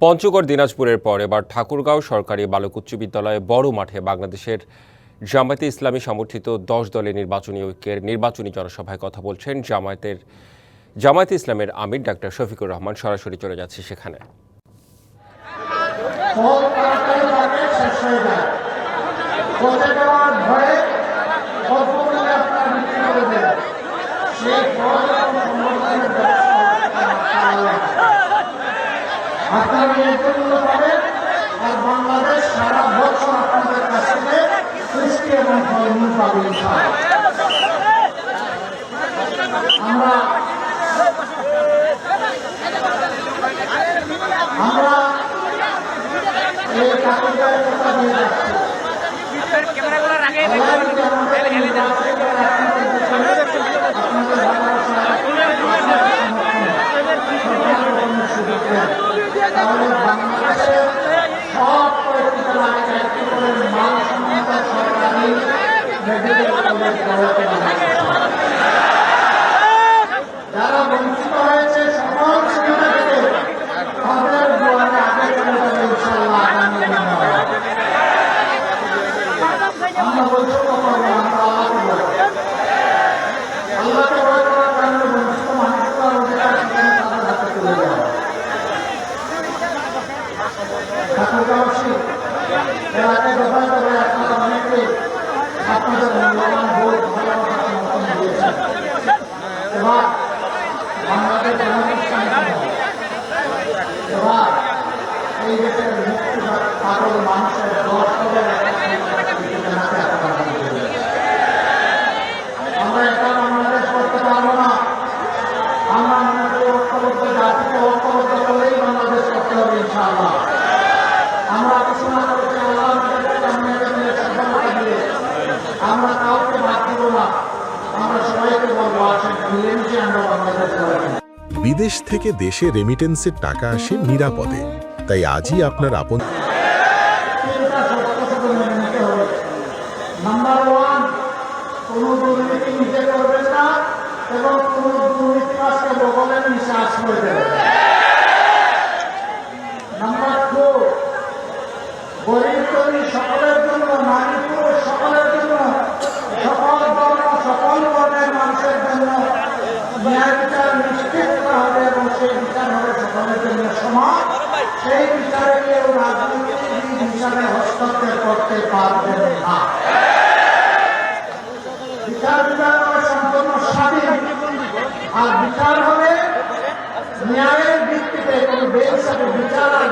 পঞ্চগড় দিনাজপুরের পর এবার ঠাকুরগাঁও সরকারি বালক উচ্চ বিদ্যালয়ে বড় মাঠে বাংলাদেশের জামায়াতে ইসলামী সমর্থিত ১০ দলের নির্বাচনী ঐক্যের নির্বাচনী জনসভায় কথা বলছেন জামায়াতে ইসলামের আমির ডাক্তার শফিকুর রহমান। সরাসরি চলে যাচ্ছে সেখানে। আর বাংলাদেশ সারা বছর আপনাদের কাছ থেকে সৃষ্টি এবং ফলমূল পাবে। আমরা এই ঠাকুরগাঁয়ের কথা দিয়ে যাচ্ছি। তাহলে বাংলাদেশের সব কয়েকটি জেলায় একটি করে মানসম্মত সরকারি মেডিকেল কলেজ গড়তে হবে। যারা বঞ্চিত হয়েছে সকল সুবিধা থেকে তাদের দুয়ারে আগে চলে যাবে ইনশাআল্লাহ আগামী দিনে। আমরা বলছি করবো, আমরা আল্লাহকে ভয় করার কারণে বঞ্চিত মানুষরা অধিকার সেখানে তাদের হাতে চলে যায়। ঠাকুরগাঁওবাসী এর আগে দফায় দফায় আপনারা অনেকে আপনাদের মূল্যবান ভোট ভালোবাসা সমর্থন দিয়েছেন। এবার বাংলাদেশ এবার এই দেশের মুক্তি পাগল মানুষের ১০ দলের আমরা এটা বাংলাদেশ করতে পারবো না। আমরা মনে করি ঐক্যবদ্ধ জাতিকে ঐক্যবদ্ধ করলেই বাংলাদেশ করতে হবে ইনশাআল্লাহ। আমরা ঘোষণা করেছি আল্লাহ সফলতা দিয়ে আমরা কাউকে বাদ দিব না। আমরা সবাইকে বলবো আসেন মিলেমিশে আমরা বাংলাদেশ করেছি। বিদেশ থেকে দেশে রেমিটেন্সের টাকা আসে নিরাপদে, তাই আজই আপনার আপন নাম্বার 1, কোনো দুর্নীতি নিজে করবেন না এবং কোনো দুর্নীতিবাজকে বগলের নিচে আশ্রয় দেবেন। নাম্বার 2, গরিব গরিব সকলের জন্য, নারী পুরুষ সকলের জন্য, সকল ধর্ম সকল বর্ণের মানুষের জন্য ন্যায় বিচার নিশ্চিত করা হবে এবং সেই বিচার হবে সকলের জন্য সমান। সেই বিচারে কেউ রাজনীতিবিদ হিসাবে হস্তক্ষেপ করতে পারবেন না। বিচার হবে সম্পূর্ণ স্বাধীন, আর বিচার হবে ন্যায়ের ভিত্তিতে। কোনো বেইনসাফি বিচার আর